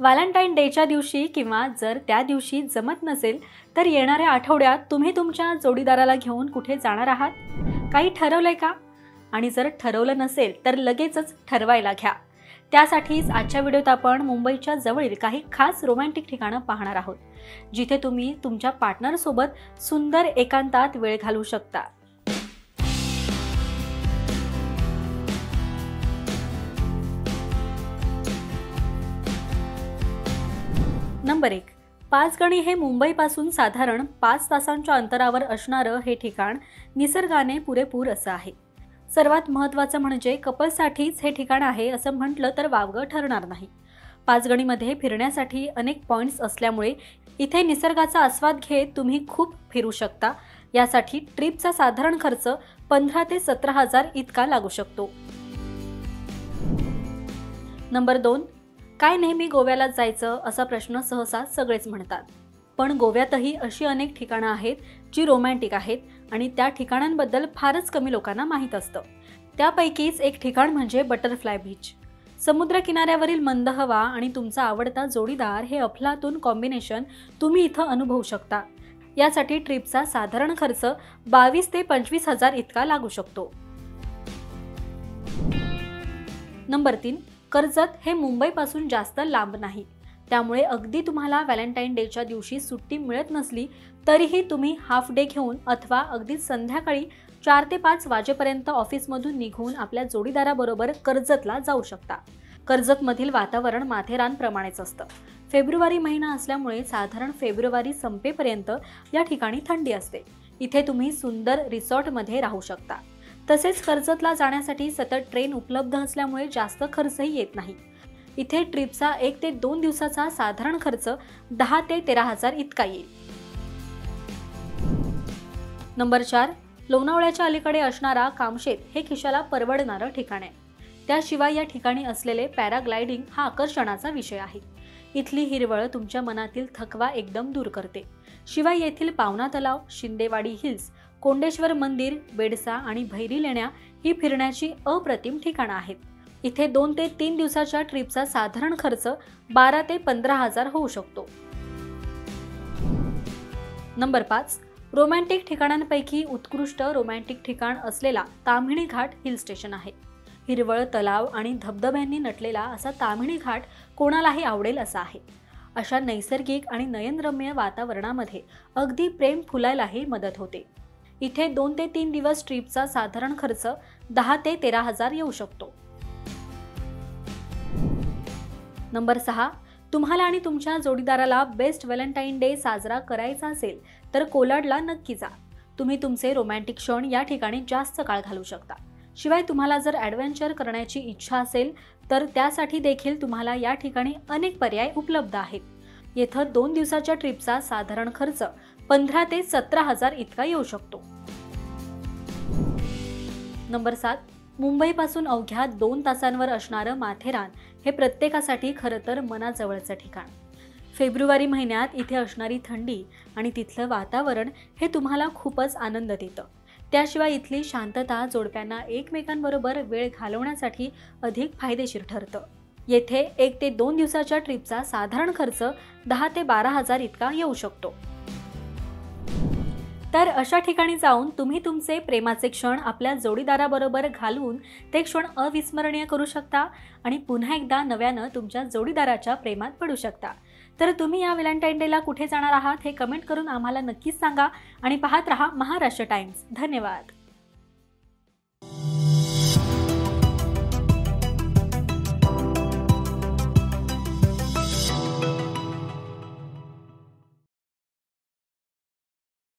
Valentine डेच्या दिवशी किंवा जर त्या दिवशी जमत नसेल तर येणाऱ्या आठवड्यात तुम्ही तुमच्या जोडीदाराला घेऊन कुठे जाणार आहात? काही ठरवलंय का? आणि जर ठरवलं नसेल तर लगेचच ठरवायला घ्या। त्यासाठीच आजच्या व्हिडिओत आपण मुंबईच्या जवळील काही खास रोमॅन्टिक ठिकाणं पाहणार आहोत, जिथे तुम्ही तुमच्या पार्टनर सोबत सुंदर एकांतात वेळ घालवू शकता। नंबर 1, पाचगणी हे मुंबईपासून साधारण 5 तासांच्या अंतरावर असणारं हे ठिकाण निसर्गाने पुरेपूर असं आहे। सर्वात महत्त्वाचं म्हणजे कपलसाठीच हे ठिकाण आहे असं म्हटलं तर वावगं ठरणार नाही। पाचगणीमध्ये फिरण्यासाठी अनेक पॉइंट्स असल्यामुळे इथे निसर्गाचा आस्वाद घेत तुम्ही खूप फिरू शकता। यासाठी ट्रिपचा साधारण खर्च 15 ते 17 हजार इतका लागू शकतो। नंबर 2, काय नेहमी गोव्याला जायचं असा प्रश्न सहसा सगळेच म्हणतात, पण गोव्यातही अशी अनेक ठिकाणं आहेत जी रोमॅन्टिक आहेत आणि त्या ठिकाणांबद्दल फारच कमी लोकांना माहीत असतं। त्यापैकीच एक ठिकाण म्हणजे बटरफ्लाय बीच। समुद्र किनाऱ्यावरील मंद हवा आणि तुमचा आवडता जोडीदार हे अफलातून कॉम्बिनेशन तुम्ही इथं अनुभवू शकता। यासाठी ट्रिपचा साधारण खर्च 22 ते 25 हजार इतका लागू शकतो। नंबर 3, कर्जत हे मुंबईपासून जास्त लांब नाही, त्यामुळे अगदी तुम्हाला व्हॅलेंटाईन डेच्या दिवशी सुट्टी मिळत नसली तरीही तुम्ही हाफ डे घेऊन अथवा अगदी संध्याकाळी 4 ते 5 वाजेपर्यंत ऑफिसमधून निघून आपल्या जोडीदाराबरोबर कर्जतला जाऊ शकता। कर्जतमधील वातावरण माथेरानप्रमाणेच असतं। फेब्रुवारी महिना असल्यामुळे साधारण फेब्रुवारी संपेपर्यंत या ठिकाणी थंडी असते। इथे तुम्ही सुंदर रिसॉर्टमध्ये राहू शकता। तसेच कर्जतला जाण्यासाठी सतत ट्रेन उपलब्ध असल्यामुळे जास्त खर्चही येत नाही। इथे ट्रिपचा 1 ते 2 दिवसाचा साधारण खर्च 10 ते 13 हजार इतका येईल। नंबर 4, लोणावळ्याच्या अलीकडे असणारा कामशेत हे खिशाला परवडणारं ठिकाण आहे। त्याशिवाय या ठिकाणी असलेले पॅराग्लायडिंग हा आकर्षणाचा विषय आहे। इथली हिरवळ तुमच्या मनातील थकवा एकदम दूर करते। शिवाय येथील पावना तलाव, शिंदेवाडी हिल्स, कोंडेश्वर मंदिर, बेडसा आणि भैरी लेण्या ही फिरण्याची अप्रतिम ठिकाणं आहेत। इथे 2 ते 3 दिवसाच्या ट्रिपचा साधारण खर्च 12 ते 15 हजार होऊ शकतो। नंबर 5, रोमॅन्टिक ठिकाणांपैकी उत्कृष्ट रोमॅन्टिक ठिकाण असलेला ताम्हिणी घाट हिल स्टेशन आहे। हिरवळ तलाव आणि धबधब्यांनी नटलेला असा ताम्हिणी घाट कोणालाही आवडेल असा आहे। अशा नैसर्गिक आणि नयनरम्य वातावरणामध्ये अगदी प्रेम फुलायलाही मदत होते। इथे 2 ते 3 दिवस ट्रिपचा साधारण खर्च 10 ते 13 हजार येऊ शकतो। नंबर 6, तुम्हाला आणि तुमच्या जोडीदाराला बेस्ट व्हॅलेंटाईन डे साजरा करायचा असेल तर कोलाडला नक्की जा। तुम्ही तुमचे रोमॅन्टिक क्षण या ठिकाणी जास्त काळ घालवू शकता। शिवाय तुम्हाला जर ॲडव्हेंचर करण्याची इच्छा असेल तर त्यासाठी देखील तुम्हाला या ठिकाणी अनेक पर्याय उपलब्ध आहेत। येथे 2 दिवसाच्या ट्रिपचा साधारण खर्च 15 ते 17 हजार इतका येऊ शकतो। नंबर 7, मुंबईपासून अवघ्या 2 तासांवर असणारं माथेरान हे प्रत्येकासाठी खरं तर मनाजवळचं ठिकाण। फेब्रुवारी महिन्यात इथे असणारी थंडी आणि तिथलं वातावरण हे तुम्हाला खूपच आनंद देतं। त्याशिवाय इथली शांतता जोडप्यांना एकमेकांबरोबर वेळ घालवण्यासाठी अधिक फायदेशीर ठरतं। येथे 1 ते 2 दिवसाच्या ट्रिपचा साधारण खर्च 10 ते 12 हजार इतका येऊ शकतो। तर अशा ठिकाणी जाऊन तुम्ही तुमचे प्रेमाचे क्षण आपल्या जोडीदाराबरोबर घालवून ते क्षण अविस्मरणीय करू शकता आणि पुन्हा एकदा नव्यानं तुमच्या जोडीदाराच्या प्रेमात पडू शकता। तर तुम्ही या व्हॅलेंटाईन डेला कुठे जाणार आहात हे कमेंट करून आम्हाला नक्कीच सांगा आणि पाहत रहा महाराष्ट्र टाइम्स। धन्यवाद।